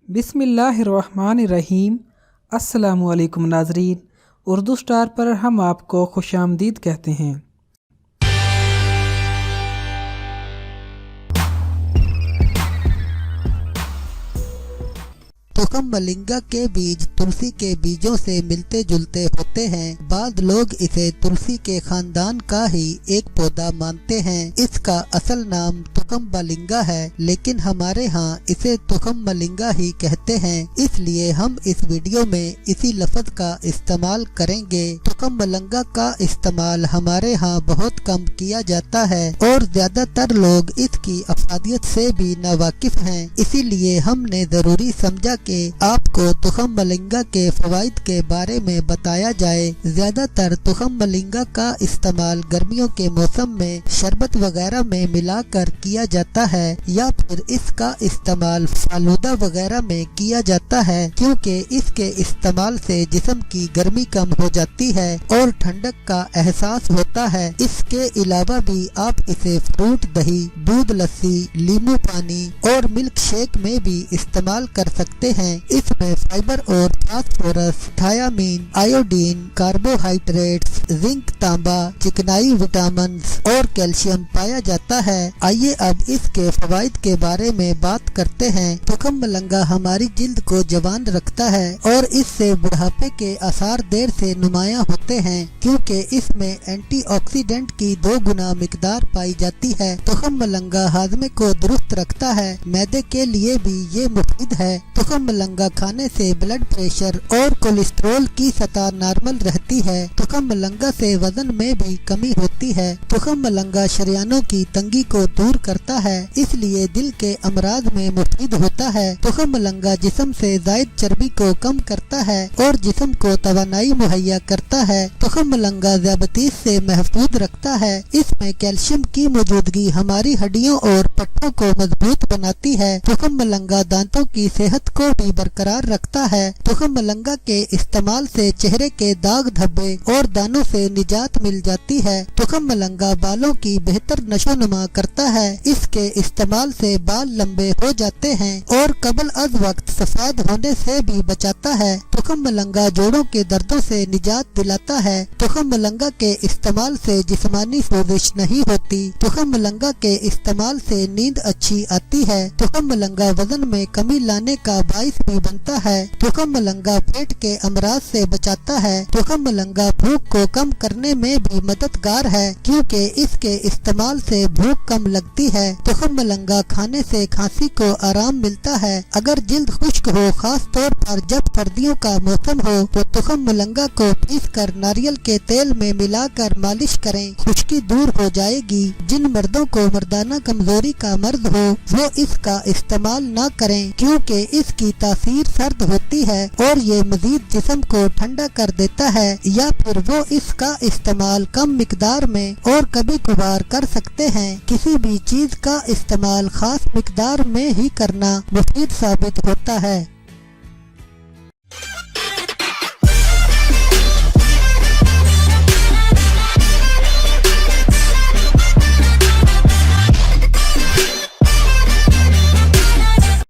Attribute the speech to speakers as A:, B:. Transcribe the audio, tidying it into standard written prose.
A: बिस्मिल्लाहिर्रहमानिर्रहीम। अस्सलामुअलैकुम नाज़रीन, उर्दू स्टार पर हम आपको खुशामदीद कहते हैं।
B: तुखम मलिंगा के बीज तुलसी के बीजों से मिलते जुलते होते हैं। बाद लोग इसे तुलसी के खानदान का ही एक पौधा मानते हैं। इसका असल नाम तुखम मलिंगा है, लेकिन हमारे यहाँ इसे तुखम मलिंगा ही कहते हैं, इसलिए हम इस वीडियो में इसी लफ्ज का इस्तेमाल करेंगे। तुखम मलिंगा का इस्तेमाल हमारे यहाँ बहुत कम किया जाता है और ज्यादातर लोग इसकी अफादियत से भी नावाकिफ हैं, इसीलिए हमने जरूरी समझा कि आपको तुखम मलिंगा के फवाइद के बारे में बताया जाए। ज्यादातर तुखम मलिंगा का इस्तेमाल गर्मियों के मौसम में शरबत वगैरह में मिलाकर किया जाता है या फिर इसका इस्तेमाल फालूदा वगैरह में किया जाता है, क्योंकि इसके इस्तेमाल से जिस्म की गर्मी कम हो जाती है और ठंडक का एहसास होता है। इसके अलावा भी आप इसे फ्रूट दही, दूध लस्सी, नींबू पानी और मिल्क शेक में भी इस्तेमाल कर सकते हैं। इसमें फाइबर और phosphorus, thiamine, iodine, carbohydrates, zinc, तांबा, चिकनाई विटामिन और कैल्शियम पाया जाता है। आइए अब इसके फवाइद के बारे में बात करते हैं। तुखम मलिंगा हमारी जिल्द को जवान रखता है और इससे बुढ़ापे के आसार देर से नुमायां होते हैं, क्योंकि इसमें एंटीऑक्सीडेंट की 2 गुना मिकदार पाई जाती है। तुखम मलिंगा हाजमे को दुरुस्त रखता है, मैदे के लिए भी ये मुफीद है। तुखम मलिंगा खाने से ब्लड प्रेशर और कोलेस्ट्रॉल की सतह नॉर्मल रहती है। तुखम मलिंगा से वजन में भी कमी होती है। तुखम मलिंगा शरियानों की तंगी को दूर करता है, इसलिए दिल के अमराज में मुफीद होता है। तुखम मलिंगा जिस्म से जायद चर्बी को कम करता है और जिस्म को तवानाई मुहैया करता है। तुखम मलिंगा ज़ियादतीस से महफूज रखता है। इसमें कैल्शियम की मौजूदगी हमारी हड्डियों और पट्टों को मजबूत बनाती है। तुखम मलिंगा दांतों की सेहत को भी बरकरार रखता है। तुखम मलिंगा के इस्तेमाल से चेहरे के दाग धब्बे और दानों से निजात मिल जाती है। तुखम मलिंगा बालों की बेहतर नशोनुमा करता है। इसके इस्तेमाल से बाल लंबे हो जाते हैं और कबल अज वक्त सफेद होने से भी बचाता है। तुखम मलिंगा जोड़ों के दर्दों से निजात दिलाता है। तुखम मलिंगा के इस्तेमाल से जिस्मानी सोजिश नहीं होती। तुखम मलिंगा के इस्तेमाल से नींद अच्छी आती है। तुखम मलिंगा वजन में कमी लाने का बाइस भी बनता है। तुखम मलिंगा पेट के अमराज से बचाता है। तुखम मलिंगा भूख को कम करने में भी मददगार है, क्योंकि इसके इस्तेमाल से भूख कम लगती है। तुखम मलिंगा खाने से खांसी को आराम मिलता है। अगर जिल्द खुश्क हो, खास तौर पर जब सर्दियों का मौसम हो, तो तुखम मलिंगा को पीस कर नारियल के तेल में मिलाकर मालिश करें, खुश्की दूर हो जाएगी। जिन मर्दों को मर्दाना कमजोरी का मर्ज हो, वो इसका इस्तेमाल न करें, क्योंकि इसकी तासीर सर्द होती है और ये मजीद जिस्म को ठंडा कर देता है। या फिर वो इसका इस्तेमाल कम मिकदार में और कभी कभार कर सकते हैं। किसी भी चीज का इस्तेमाल खास मिकदार में ही करना मुफीद साबित होता है।